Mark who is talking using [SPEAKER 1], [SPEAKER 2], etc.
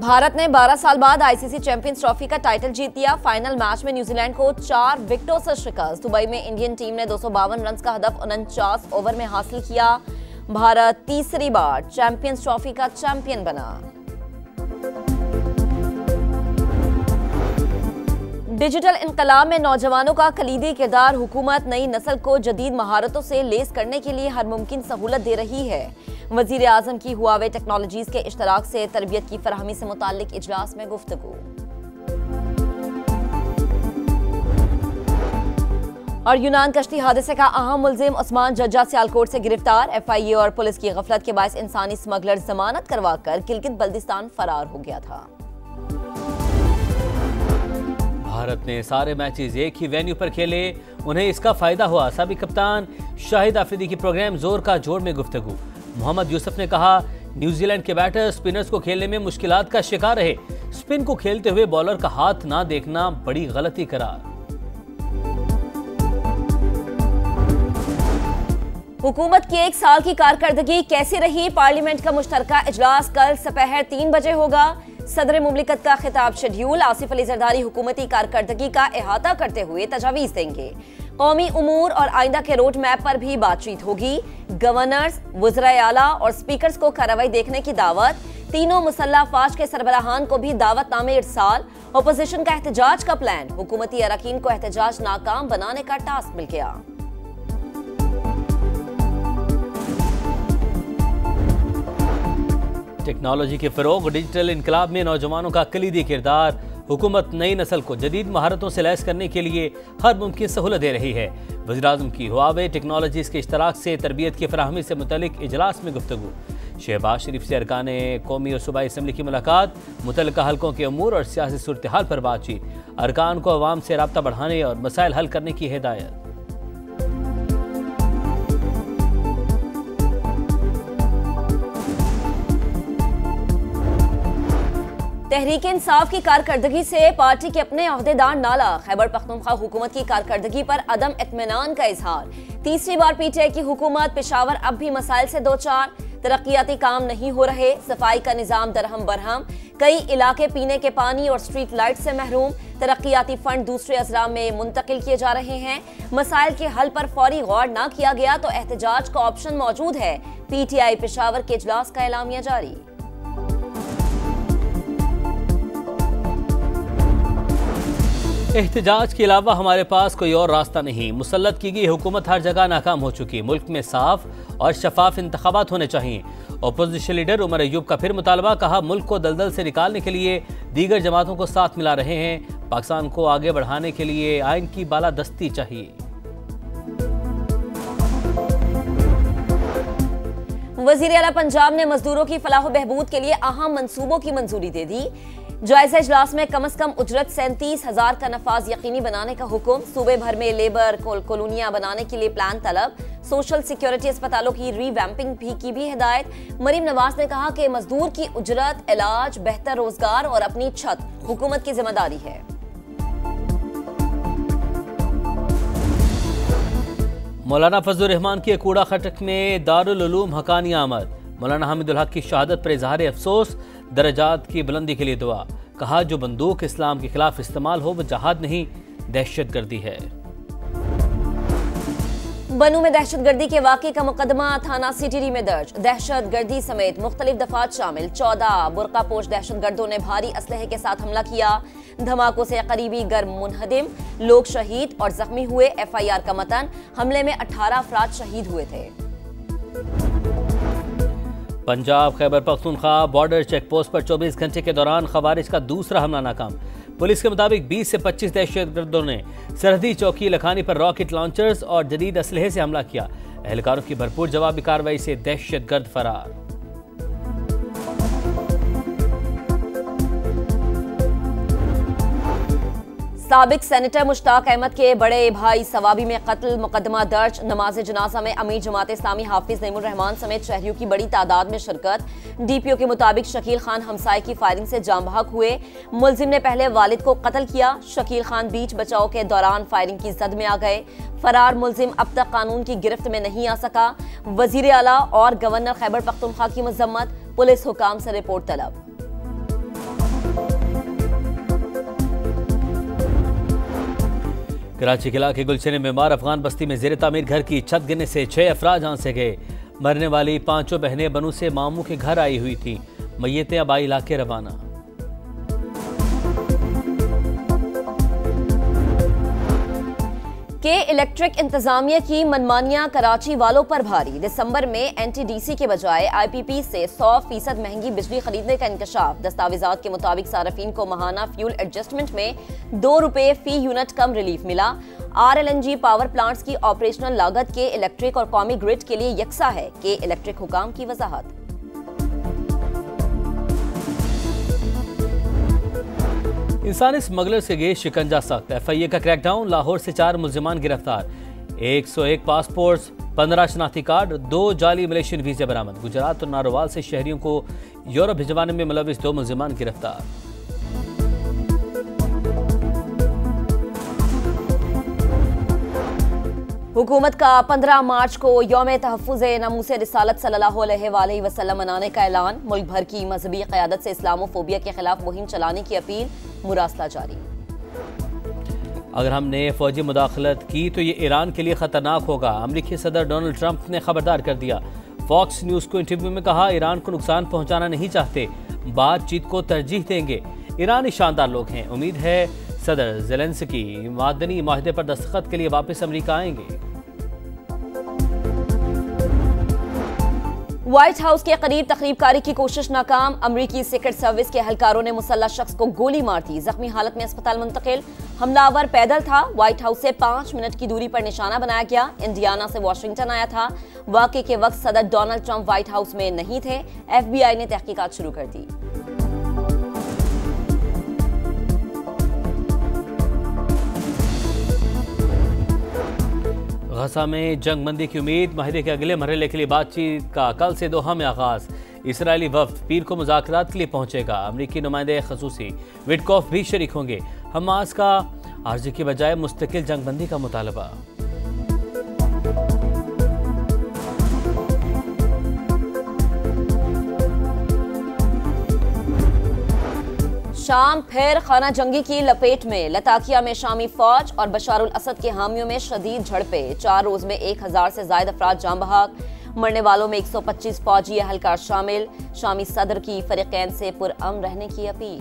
[SPEAKER 1] भारत ने 12 साल बाद आईसीसी चैंपियंस ट्रॉफी का टाइटल जीत लिया। फाइनल मैच में न्यूजीलैंड को 4 विकेटों से शिकस्त। दुबई में इंडियन टीम ने 252 रन का हदफ 49 ओवर में हासिल किया। भारत तीसरी बार चैंपियंस ट्रॉफी का चैंपियन बना। डिजिटल इनकलाब में नौजवानों का कलीदी किरदार। हुकूमत नई नस्ल को जदीद महारतों से लेस करने के लिए हर मुमकिन सहूलत दे रही है। वजीर आजम की हुआवे टेक्नोलॉजीज के इश्तराक से तरबियत की फराहमी से मुताल्लिक इजलास में गुफ्तगू। और यूनान कश्ती हादसे का अहम मुल्जिम उस्मान जज्जा सियालकोट से गिरफ्तार। एफआईए और पुलिस की गफलत के बायस इंसानी स्मगलर जमानत करवाकर गिलगित बल्दिस्तान फरार हो गया था।
[SPEAKER 2] भारत ने सारे मैचेस एक ही वेन्यू पर खेले, उन्हें इसका फायदा हुआ। साबिक कप्तान शाहिद आफरीदी की प्रोग्राम जोर का जोर में गुफ्तगू। मोहम्मद यूसुफ ने कहा, न्यूजीलैंड के बैटर स्पिनर्स को खेलने में मुश्किलात का शिकार रहे। स्पिन को खेलते हुए बॉलर का हाथ ना देखना बड़ी गलती करार।
[SPEAKER 1] हुकूमत की 1 साल की कारकर्दगी कैसी रही? पार्लियामेंट का मुश्तरका इजलास कल सपहर 3 बजे होगा। सदर मुमलिकत का खिताब शेड्यूल। आसिफ अली जरदारी हुकूमती कारकर्दगी का अहाता करते हुए तजावीज देंगे। कौमी उमूर और आइंदा के रोड मैप पर भी बातचीत होगी। गवर्नर्स, वज़राए आला और स्पीकर्स को कार्रवाई देखने की दावत। तीनों मुसल्लह अफवाज के सरबराहान को भी दावतनामे इरसाल। अपोजिशन का एहतजाज का प्लान। हुकूमती अरकान को एहतजाज नाकाम बनाने का टास्क मिल गया।
[SPEAKER 2] टेक्नोलॉजी के फरोग और डिजिटल इनकलाब में नौजवानों का कलीदी किरदार। हुकूमत नई नस्ल को जदीद महारतों से लैस करने के लिए हर मुमकिन सहूलत दे रही है। वज़ीर-ए-आज़म की हुआवे टेक्नोलॉजीज़ के इश्तराक से तरबियत की फराहमी से मुतल्लिक इजलास में गुफ्तगू। शहबाज शरीफ से अरकाने कौमी और सूबाई असम्बली की मुलाकात। मुतल्लिका हल्कों के अमूर और सियासी सूरत हाल पर बातचीत। अरकान को अवाम से राब्ता बढ़ाने और मसाइल हल करने की हिदायत।
[SPEAKER 1] तहरीक इंसाफ की कारकर्दगी से पार्टी के अपने अहदेदार नाला। खैबर पख्तूनख्वा हुकूमत की कारकर्दगी पर अदम इत्मीनान का इजहार। तीसरी बार पीटीआई की हुकूमत। पेशावर अब भी मसाइल से दो चार। तरक्याती काम नहीं हो रहे। सफाई का निजाम दरहम बरहम। कई इलाके पीने के पानी और स्ट्रीट लाइट से महरूम। तरक्याती फंड दूसरे अजरा में मुंतकिल किए जा रहे हैं। मसाइल के हल पर फौरी गौर न किया गया तो एहतजाज का ऑप्शन मौजूद है। पीटीआई पेशावर के इजलास का एलामिया जारी।
[SPEAKER 2] एहतजाज के अलावा हमारे पास कोई और रास्ता नहीं। मुसल्लत की गई हुकूमत हर जगह नाकाम हो चुकी। मुल्क में साफ और शफाफ इंतखाबात होने चाहिए। अपोजिशन लीडर उमर अयूब का फिर मुतालबा। कहा, मुल्क को दलदल से निकालने के लिए दीगर जमातों को साथ मिला रहे हैं। पाकिस्तान को आगे बढ़ाने के लिए आइन की बालादस्ती चाहिए।
[SPEAKER 1] वज़ीर आला पंजाब ने मजदूरों की फलाह बहबूद के लिए अहम मंसूबों की मंजूरी दे दी। जायजा इजलास में कम से कम उजरत 37,000 का नफाज यकीनी बनाने का हुक्म। सूबे भर में लेबर कॉलोनियां बनाने के लिए प्लान तलब। सोशल सिक्योरिटी अस्पतालों की रीवैम्पिंग की भी हिदायत। मरीम नवाज ने कहा कि मजदूर की उजरत, इलाज, बेहतर रोजगार और अपनी छत हुकूमत की जिम्मेदारी है।
[SPEAKER 2] मौलाना फजलुर रहमान की कूड़ा खटक में दारुल उलूम हकानी आमद। मौलाना हामिदुल हक की शहादत पर इजहार अफसोस। दर्जात की बुलंदी के लिए दुआ। कहा, जो बंदूक इस्लाम के खिलाफ इस्तेमाल हो वो जहाद नहीं, दहशतगर्दी है।
[SPEAKER 1] बनू में दहशतगर्दी के वाक़े का मुकदमा थाना सीटीडी में दर्ज। दहशतगर्दी समेत मुख्तलिफ दफात शामिल 14 बुर्कापोश दहशतगर्दों ने भारी असलहे के साथ हमला किया। धमाकों से करीबी गर्म मुनहदिम, लोग शहीद और जख्मी हुए। एफआईआर का मतन, हमले में 18 अफराद शहीद हुए थे।
[SPEAKER 2] Punjab Khyber Pakhtunkhwa border check post पर 24 घंटे के दौरान खवारिज का दूसरा हमला नाकाम। पुलिस के मुताबिक 20 से 25 दहशतगर्दों ने सरहदी चौकी लखानी पर रॉकेट लॉन्चर्स और जदीद असलहे से हमला किया। एहलकारों की भरपूर जवाबी कार्रवाई से दहशतगर्द फरार।
[SPEAKER 1] साबिक सेनेटर मुश्ताक अहमद के बड़े भाई सवाबी में कत्ल मुकदमा दर्ज। नमाज जनाजा में अमीर जमात इस्लामी हाफिज नईमुर रहमान समेत शहरियों की बड़ी तादाद में शिरकत। डीपीओ के मुताबिक शकील खान हमसाये की फायरिंग से जाम बहक हुए। मुलजिम ने पहले वालिद को कत्ल किया। शकील खान बीच बचाव के दौरान फायरिंग की जद में आ गए। फरार मुलजिम अब तक कानून की गिरफ्त में नहीं आ सका। वजीर आला और गवर्नर खैबर पख्तूनख्वा की मजम्मत। पुलिस हुकाम से रिपोर्ट तलब।
[SPEAKER 2] कराची के इलाके गुलशन में बीमार अफगान बस्ती में जेर तामीर घर की छत गिरने से 6 अफराद जान से गए। मरने वाली 5 बहनें बनू से मामू के घर आई हुई थी। मैयतें अब इलाके रवाना।
[SPEAKER 1] के इलेक्ट्रिक इंतजामिया की मनमानियां कराची वालों पर भारी। दिसंबर में एनटीडीसी के बजाय आईपीपी से 100% महंगी बिजली खरीदने का इंकशाफ। दस्तावेजात के मुताबिक सार्फिन को माहाना फ्यूल एडजस्टमेंट में ₹2 फी यूनिट कम रिलीफ मिला। RLNG पावर प्लांट्स की ऑपरेशनल लागत के इलेक्ट्रिक और कौमी ग्रिड के लिए यकसा है। के इलेक्ट्रिक हुकाम की वजाहत।
[SPEAKER 2] इंसानी स्मगलर्स के गेज शिकंजा सख्त। FIA का क्रैकडाउन। लाहौर से 4 मुल्जिमान गिरफ्तार। 101 पासपोर्ट्स, 15 शनाख्ती कार्ड, 2 जाली मलेशियन वीजे बरामद। गुजरात और नारोवाल से शहरियों को यूरोप भिजवाने में मुलविस 2 मुल्जिमान गिरफ्तार।
[SPEAKER 1] हुकूमत का 15 मार्च को यौम तहफ़्फ़ुज़ नमूस रिसालत सल्लल्लाहु अलैहि वसल्लम मनाने का ऐलान। मुल्क भर की मजहबी क़यादत से इस्लामोफोबिया के खिलाफ मुहिम चलाने की अपील। मुरासला जारी।
[SPEAKER 2] अगर हमने फौजी मुदाखलत की तो ये ईरान के लिए खतरनाक होगा। अमेरिकी सदर डोनाल्ड ट्रंप ने खबरदार कर दिया। फॉक्स न्यूज़ को इंटरव्यू में कहा, ईरान को नुकसान पहुंचाना नहीं चाहते, बातचीत को तरजीह देंगे। ईरानी शानदार लोग हैं, उम्मीद है सदर ज़ेलेंस्की मादनी माहदे पर दस्तखत के लिए वापस अमेरिका आएंगे।
[SPEAKER 1] व्हाइट हाउस के करीब तकरीबकारी की कोशिश नाकाम। अमरीकी सीक्रेट सर्विस के एहलकारों ने मुसल्लह शख्स को गोली मार दी। जख्मी हालत में अस्पताल मुंतकिल। हमलावर पैदल था। व्हाइट हाउस से 5 मिनट की दूरी पर निशाना बनाया गया। इंडियाना से वाशिंगटन आया था। वाक़े के वक्त सदर डोनाल्ड ट्रंप व्हाइट हाउस में नहीं थे। FBI ने तहकीकात शुरू कर दी।
[SPEAKER 2] गजा में जंगबंदी की उम्मीद। माहिदे के अगले मरहले के लिए बातचीत का कल से दोहा में आगाज। इसराइली वफ्द पीर को मुज़ाकरात के लिए पहुंचेगा। अमरीकी नुमाइंदे खसूसी विटकॉफ भी शरीक होंगे। हमास का आर्जी के बजाय मुस्तकिल जंगबंदी का मुतालबा।
[SPEAKER 1] शाम फिर खाना जंगी की लपेट में। लताकिया में शामी फौज और बशारुल असद के हामियों में शदीद झड़पें। 4 रोज में 1000 से ज्यादा अफराद जान बहक। मरने वालों में 125 फौजी एहलकार शामिल। शामी सदर की फरीकैन से पुरअमन रहने की अपील।